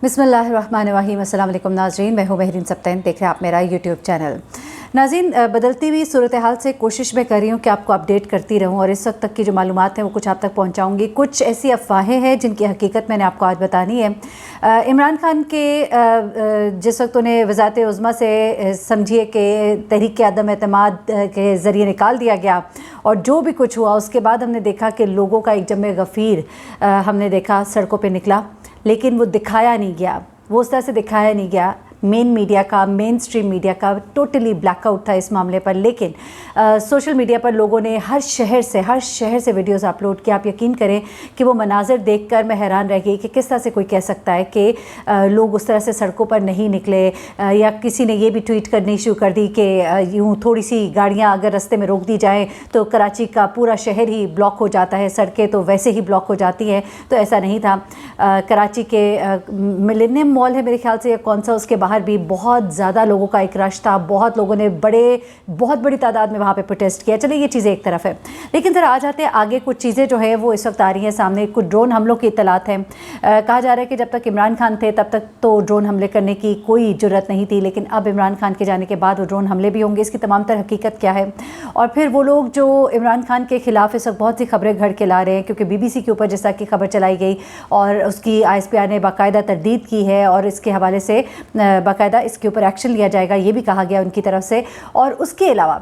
بسم اللہ الرحمن الرحیم۔ السلام علیکم ناظرین، میں ہوں مہرین سبتین، دیکھ رہے ہیں آپ میرا یوٹیوب چینل۔ ناظرین، بدلتی ہوئی صورتحال سے کوشش میں کر رہی ہوں کہ آپ کو اپڈیٹ کرتی رہوں اور اس وقت تک کی جو معلومات ہیں وہ کچھ آپ تک پہنچاؤں گی۔ کچھ ایسی افواہیں ہیں جن کی حقیقت میں نے آپ کو آج بتانی ہے۔ عمران خان کے جس وقت انہیں وزارت عظمیٰ سے سمجھیے کہ تحریک عدم اعتماد کے ذریعے نکال دیا گیا، اور جو بھی کچھ ہوا اس کے بعد ہم نے دیکھا کہ لوگوں کا ایک جمع غفیر ہم نے دیکھا سڑکوں پہ نکلا، لیکن وہ دکھایا نہیں گیا، وہ اس طرح سے دکھایا نہیں گیا۔ مین میڈیا کا، مین سٹریم میڈیا کا ٹوٹلی بلیک آؤٹ تھا اس معاملے پر، لیکن سوشل میڈیا پر لوگوں نے ہر شہر سے ویڈیوز اپلوڈ کیا۔ آپ یقین کریں کہ وہ مناظر دیکھ کر میں حیران رہ گئی کہ کس طرح سے کوئی کہہ سکتا ہے کہ لوگ اس طرح سے سڑکوں پر نہیں نکلے، یا کسی نے یہ بھی ٹویٹ کرنی شروع کر دی کہ یوں تھوڑی سی گاڑیاں اگر رستے میں روک دی جائیں تو کراچی کا پورا شہر ہی بلاک ہو جاتا ہے، سڑکیں تو ویسے ہی بلاک ہو جاتی ہیں۔ تو ایسا نہیں تھا۔ کراچی کے ملینیم مال ہے میرے خیال سے یا کون سا، اس کے باہر بھی بہت زیادہ لوگوں کا ایک رش تھا، بہت لوگوں نے بہت بڑی تعداد میں وہاں پہ پروٹیسٹ کیا۔ چلے یہ چیزیں ایک طرف ہے، لیکن ذرا آ جاتے ہیں آگے۔ کچھ چیزیں جو ہے وہ اس وقت آ رہی ہیں سامنے، کچھ ڈرون حملوں کی اطلاعات ہیں۔ کہا جا رہا ہے کہ جب تک عمران خان تھے تب تک تو ڈرون حملے کرنے کی کوئی جرت نہیں تھی، لیکن اب عمران خان کے جانے کے بعد وہ ڈرون حملے بھی ہوں گے۔ اس کی تمام تر حقیقت کیا ہے؟ اور پھر وہ لوگ جو عمران خان کے خلاف اس وقت بہت سی خبریں گھڑ کے لا رہے ہیں، کیونکہ بی بی سی کے اوپر جس طرح کی خبر چلائی گئی اور اس کی ISPR نے باقاعدہ تردید کی ہے، اور اس کے حوالے سے باقاعدہ اس کے اوپر ایکشن لیا جائے گا، یہ بھی کہا گیا ان کی طرف سے۔ اور اس کے علاوہ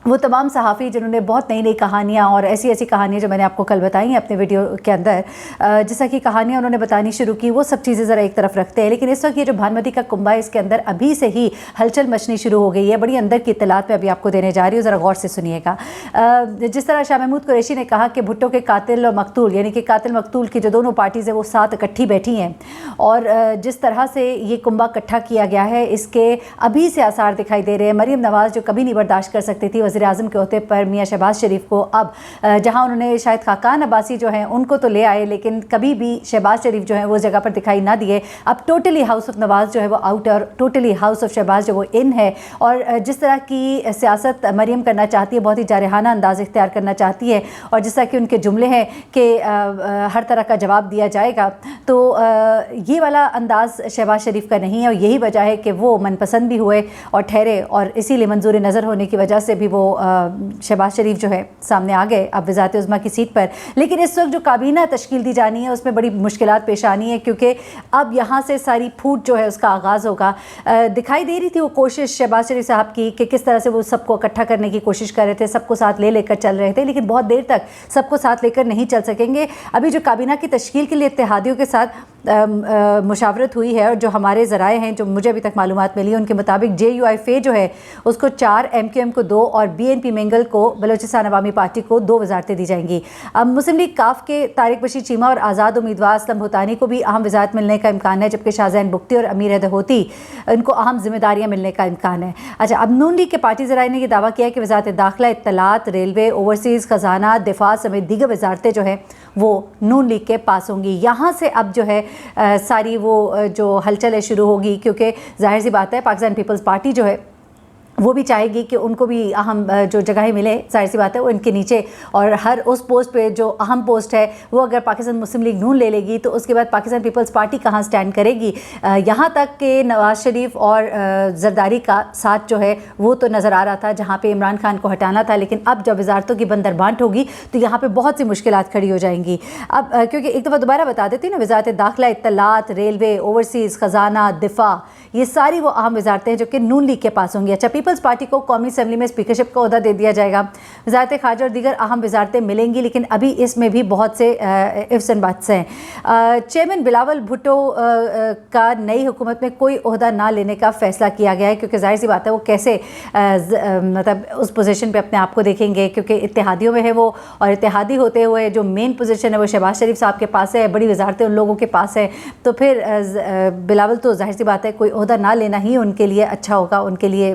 وہ تمام صحافی جنہوں نے بہت نئی کہانیاں اور ایسی کہانیاں جو میں نے آپ کو کل بتائی ہیں اپنے ویڈیو کے اندر، جیسا کہ کہانیاں انہوں نے بتانی شروع کی، وہ سب چیزیں ذرا ایک طرف رکھتے ہیں۔ لیکن اس وقت یہ جو بھانمتی کا کنبہ ہے، اس کے اندر ابھی سے ہی ہلچل مچنی شروع ہو گئی ہے۔ بڑی اندر کی اطلاعات میں ابھی آپ کو دینے جا رہی ہوں، ذرا غور سے سنیے گا۔ جس طرح شاہ محمود قریشی نے کہا کہ بھٹو کے قاتل اور مقتول، یعنی کہ قاتل مقتول کی جو دونوں پارٹیز ہیں وہ ساتھ اکٹھی بیٹھی ہیں، اور جس طرح سے یہ کنبہ اکٹھا کیا گیا ہے اس کے ابھی سے آثار دکھائی دے رہے ہیں۔ مریم نواز جو کبھی نہیں برداشت کر سکتی تھی وزیر اعظم کے عہدے پر میاں شہباز شریف کو، اب جہاں انہوں نے شاہد خاقان عباسی جو ہیں ان کو تو لے آئے، لیکن کبھی بھی شہباز شریف جو ہیں وہ اس جگہ پر دکھائی نہ دیے۔ اب ٹوٹلی ہاؤس آف نواز جو ہے وہ آؤٹ اور ٹوٹلی ہاؤس آف شہباز جو وہ ان ہے۔ اور جس طرح کی سیاست مریم کرنا چاہتی ہے، بہت ہی جارحانہ انداز اختیار کرنا چاہتی ہے، اور جس طرح کہ ان کے جملے ہیں کہ ہر طرح کا جواب دیا جائے گا، تو یہ والا انداز شہباز شریف کا نہیں ہے، اور یہی وجہ ہے کہ وہ من پسند بھی ہوئے اور ٹھہرے، اور اسی لیے منظور نظر ہونے کی وجہ سے بھی وہ شہباز شریف جو ہے سامنے آ گئے اب وزارت عظمیٰ کی سیٹ پر۔ لیکن اس وقت جو کابینہ تشکیل دی جانی ہے اس میں بڑی مشکلات پیش آنی ہے، کیونکہ اب یہاں سے ساری پھوٹ جو ہے اس کا آغاز ہوگا۔ دکھائی دے رہی تھی وہ کوشش شہباز شریف صاحب کی کہ کس طرح سے وہ سب کو اکٹھا کرنے کی کوشش کر رہے تھے، سب کو ساتھ لے کر چل رہے تھے، لیکن بہت دیر تک سب کو ساتھ لے کر نہیں چل سکیں گے۔ ابھی جو کابینہ کی تشکیل کے لیے اتحادیوں کے ساتھ مشاورت ہوئی ہے، اور جو ہمارے ذرائع ہیں جو مجھے ابھی تک معلومات ملی ان کے مطابق JUIF جو ہے اس کو 4، MQM کو 2 اور BNP منگل کو بلوچستان عوامی پارٹی کو 2 وزارتیں دی جائیں گی۔ اب مسلم لیگ کاف کے طارق بشیر چیمہ اور آزاد امیدوار اسلم بھوتانی کو بھی اہم وزارت ملنے کا امکان ہے، جبکہ شاہزین بگٹی اور امیر حیدر ہوتی ان کو اہم ذمہ داریاں ملنے کا امکان ہے۔ اچھا، اب نون لیگ کے پارٹی ذرائع نے یہ دعویٰ کیا ہے کہ وزارت داخلہ، اطلاعات، ریلوے، اوورسیز، خزانہ، دفاع سمیت دیگر وزارتیں جو ہیں وہ نون لیگ کے پاس ہوں گی۔ یہاں سے اب جو ہے ساری وہ جو ہلچل ہے شروع ہوگی، کیونکہ ظاہر سی بات ہے پاکستان پیپلز پارٹی جو ہے وہ بھی چاہے گی کہ ان کو بھی اہم جو جگہیں ملے، ظاہر سی بات ہے وہ ان کے نیچے، اور ہر اس پوسٹ پہ جو اہم پوسٹ ہے وہ اگر پاکستان مسلم لیگ نون لے گی تو اس کے بعد پاکستان پیپلز پارٹی کہاں سٹینڈ کرے گی؟ یہاں تک کہ نواز شریف اور زرداری کا ساتھ جو ہے وہ تو نظر آ رہا تھا جہاں پہ عمران خان کو ہٹانا تھا، لیکن اب جب وزارتوں کی بندر بانٹ ہوگی تو یہاں پہ بہت سی مشکلات کھڑی ہو جائیں گی۔ اب کیونکہ ایک دفعہ دوبارہ بتا دیتی ہوں نا، وزارت داخلہ، اطلاعات، ریلوے، اوورسیز، خزانہ، دفاع، یہ ساری وہ اہم وزارتیں ہیں جو کہ نون لیگ کے پاس ہوں گی۔ اچھا، پیپلز پارٹی کو قومی اسمبلی میں اسپیکرشپ کا عہدہ دے دیا جائے گا، وزارت خارجہ اور دیگر اہم وزارتیں ملیں گی، لیکن ابھی اس میں بھی بہت سے ifs and buts ہیں۔ چیئرمین بلاول بھٹو کا نئی حکومت میں کوئی عہدہ نہ لینے کا فیصلہ کیا گیا ہے، کیونکہ ظاہر سی بات ہے وہ کیسے مطلب اس پوزیشن پہ اپنے آپ کو دیکھیں گے، کیونکہ اتحادیوں میں ہے وہ، اور اتحادی ہوتے ہوئے جو مین پوزیشن ہے وہ شہباز شریف صاحب کے پاس ہے، بڑی وزارتیں ان لوگوں کے پاس ہیں، تو پھر بلاول تو ظاہر سی بات ہے کوئی عہدہ نہ لینا ہی ان کے لیے اچھا ہوگا، ان کے لیے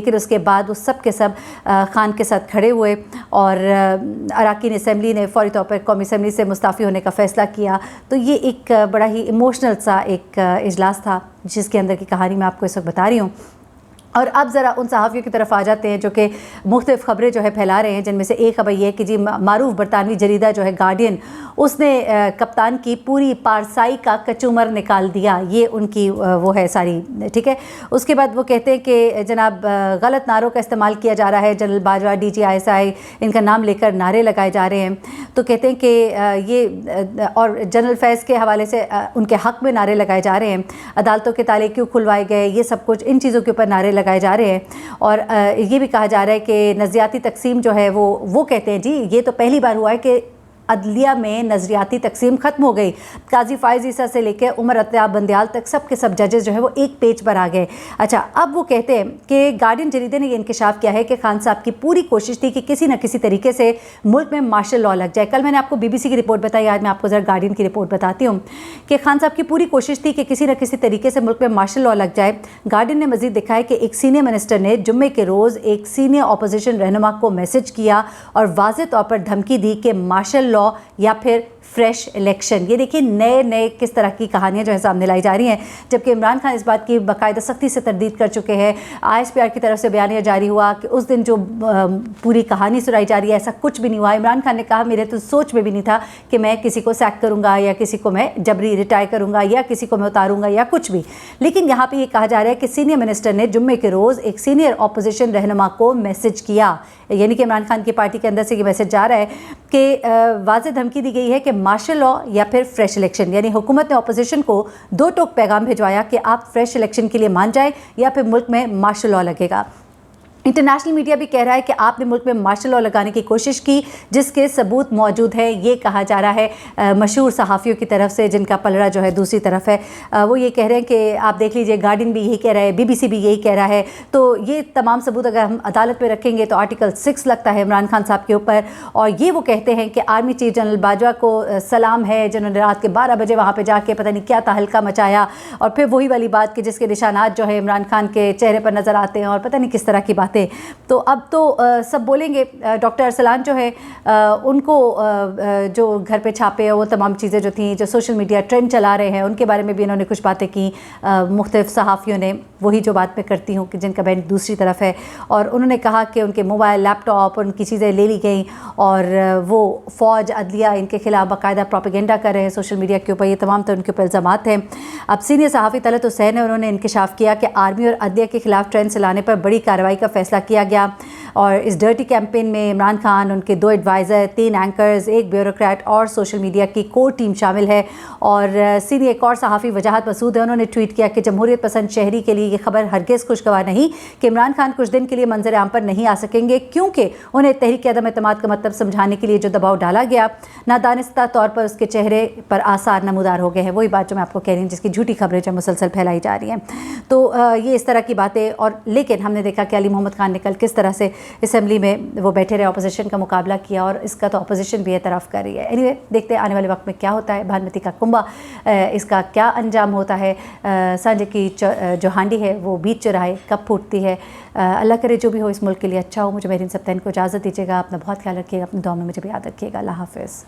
لیکن اس کے بعد وہ سب کے سب خان کے ساتھ کھڑے ہوئے اور اراکین اسمبلی نے فوری طور پر قومی اسمبلی سے مستعفی ہونے کا فیصلہ کیا. تو یہ ایک بڑا ہی ایموشنل سا ایک اجلاس تھا جس کے اندر کی کہانی میں آپ کو اس وقت بتا رہی ہوں. اور اب ذرا ان صحافیوں کی طرف آ جاتے ہیں جو کہ مختلف خبریں جو ہے پھیلا رہے ہیں، جن میں سے ایک خبر یہ ہے کہ جی معروف برطانوی جریدہ جو ہے گارڈین، اس نے کپتان کی پوری پارسائی کا کچومر نکال دیا. یہ ان کی وہ ہے ساری، ٹھیک ہے. اس کے بعد وہ کہتے ہیں کہ جناب غلط نعروں کا استعمال کیا جا رہا ہے، general Bajwa, D G ISI ان کا نام لے کر نعرے لگائے جا رہے ہیں. تو کہتے ہیں کہ یہ اور جنرل فیض کے حوالے سے ان کے حق میں نعرے لگائے جا رہے ہیں، عدالتوں کے تالے کیوں کھلوائے گئے، یہ سب کچھ ان چیزوں کے اوپر نعرے لگائے جا رہے ہیں. اور یہ بھی کہا جا رہا ہے کہ نظریاتی تقسیم جو ہے وہ کہتے ہیں جی یہ تو پہلی بار ہوا ہے کہ عدلیہ میں نظریاتی تقسیم ختم ہو گئی. قاضی فائز عیسیٰ سے لے کے عمر اتیاب بندیال تک سب کے سب ججز جو ہے وہ ایک پیج پر آ گئے. اچھا، اب وہ کہتے ہیں کہ گارڈین جریدے نے یہ انکشاف کیا ہے کہ خان صاحب کی پوری کوشش تھی کہ کسی نہ کسی طریقے سے ملک میں مارشل لاء لگ جائے. کل میں نے آپ کو BBC کی رپورٹ بتائی، آج میں آپ کو ذرا گارڈین کی رپورٹ بتاتی ہوں کہ خان صاحب کی پوری کوشش تھی کہ کسی نہ کسی طریقے سے ملک میں مارشل لاء لگ جائے. گارڈین نے مزید دکھایا کہ ایک سینئر منسٹر نے جمعے کے روز ایک سینئر اپوزیشن رہنما کو میسج کیا اور واضح طور پر دھمکی دی کہ مارشل لاء یا پھر فریش الیکشن. یہ دیکھیں نئے کس طرح کی کہانیاں جو ہے سامنے لائی جا رہی ہیں، جبکہ عمران خان اس بات کی باقاعدہ سختی سے تردید کر چکے ہیں. ISPR کی طرف سے بیانیہ جاری ہوا کہ اس دن جو پوری کہانی سنائی جا رہی ہے ایسا کچھ بھی نہیں ہوا. عمران خان نے کہا میرے تو سوچ میں بھی نہیں تھا کہ میں کسی کو سیک کروں گا یا کسی کو میں جبری ریٹائر کروں گا یا کسی کو میں اتاروں گا یا کچھ بھی. لیکن یہاں پہ یہ کہا جا رہا ہے کہ سینئر منسٹر نے جمعے کے روز ایک سینئر اپوزیشن رہنما کو میسج کیا، یعنی کہ عمران خان کی پارٹی کے اندر سے یہ میسج جا رہا ہے کہ واضح دھمکی دی گئی ہے کہ مارشل لاء یا پھر فریش الیکشن. یعنی حکومت نے اپوزیشن کو دو ٹوک پیغام بھجوایا کہ آپ فریش الیکشن کے لیے مان جائیں یا پھر ملک میں مارشل لاء لگے گا. انٹرنیشنل میڈیا بھی کہہ رہا ہے کہ آپ نے ملک میں مارشل لاء لگانے کی کوشش کی جس کے ثبوت موجود ہے. یہ کہا جا رہا ہے مشہور صحافیوں کی طرف سے جن کا پلڑا جو ہے دوسری طرف ہے. وہ یہ کہہ رہے ہیں کہ آپ دیکھ لیجئے گارڈین بھی یہی کہہ رہا ہے، BBC بھی یہی کہہ رہا ہے. تو یہ تمام ثبوت اگر ہم عدالت میں رکھیں گے تو آرٹیکل 6 لگتا ہے عمران خان صاحب کے اوپر. اور یہ وہ کہتے ہیں کہ آرمی چیف جنرل باجوہ کو سلام ہے جنہوں نے رات کے 12 بجے وہاں پہ جا کے پتہ نہیں کیا تہلکہ مچایا، اور پھر وہی والی بات کہ جس کے نشانات جو ہے عمران خان کے چہرے پر نظر آتے ہیں اور پتہ نہیں کس طرح کی باتیں. تو اب تو سب بولیں گے. ڈاکٹر ارسلان جو ہے ان کو جو گھر پہ چھاپے وہ تمام چیزیں جو تھیں جو سوشل میڈیا ٹرینڈ چلا رہے ہیں ان کے بارے میں بھی انہوں نے کچھ باتیں کی. مختلف صحافیوں نے وہی جو بات میں کرتی ہوں کہ جن کا بینچ دوسری طرف ہے، اور انہوں نے کہا کہ ان کے موبائل، لیپ ٹاپ، ان کی چیزیں لے لی گئیں اور وہ فوج، عدلیہ ان کے خلاف باقاعدہ پروپیگنڈا کر رہے ہیں سوشل میڈیا کے اوپر. یہ تمام تو ان کے اوپر الزامات ہیں. اب سینئر صحافی طلعت حسین نے انہوں نے انکشاف کیا کہ آرمی اور عدلیہ کے خلاف ٹرینڈ چلانے پر بڑی کارروائی کا فیصلہ کیا گیا. اور اس ڈرٹی کیمپین میں عمران خان، ان کے 2 ایڈوائزر، 3 اینکرز، 1 بیوروکریٹ اور سوشل میڈیا کی کور ٹیم شامل ہے. اور سینئر ایک اور صحافی وجاہت مسعود ہے، انہوں نے ٹویٹ کیا کہ جمہوریت پسند شہری کے لیے یہ خبر ہرگز خوشگوار نہیں کہ عمران خان کچھ دن کے لیے منظر عام پر نہیں آ سکیں گے، کیونکہ انہیں تحریک عدم اعتماد کا مطلب سمجھانے کے لیے جو دباؤ ڈالا گیا نادانستہ طور پر اس کے چہرے پر آثار نمودار ہو گئے ہیں. وہی بات جو میں آپ کو کہہ رہی ہوں جس کی جھوٹی خبریں جو مسلسل پھیلائی جا رہی ہیں. تو یہ اس طرح کی باتیں. اور لیکن ہم نے دیکھا کہ علی محمد خان نے کل کس طرح سے اسمبلی میں وہ بیٹھے رہے، اپوزیشن کا مقابلہ کیا، اور اس کا تو اپوزیشن بھی اعتراف کر رہی ہے. اینی وے دیکھتے ہیں آنے والے وقت میں کیا ہوتا ہے. بھانمتی کا کنبہ اس کا کیا انجام ہوتا ہے. سانجے کی جو ہانڈی ہے وہ بیچ چوراہے کب پھوٹتی ہے. اللہ کرے جو بھی ہو اس ملک کے لیے اچھا ہو. مجھے مہرین سبتین کو اجازت دیجیے گا. اپنا بہت خیال رکھیے گا، اپنے دعاؤں میں مجھے بھی یاد رکھیے گا. اللہ حافظ.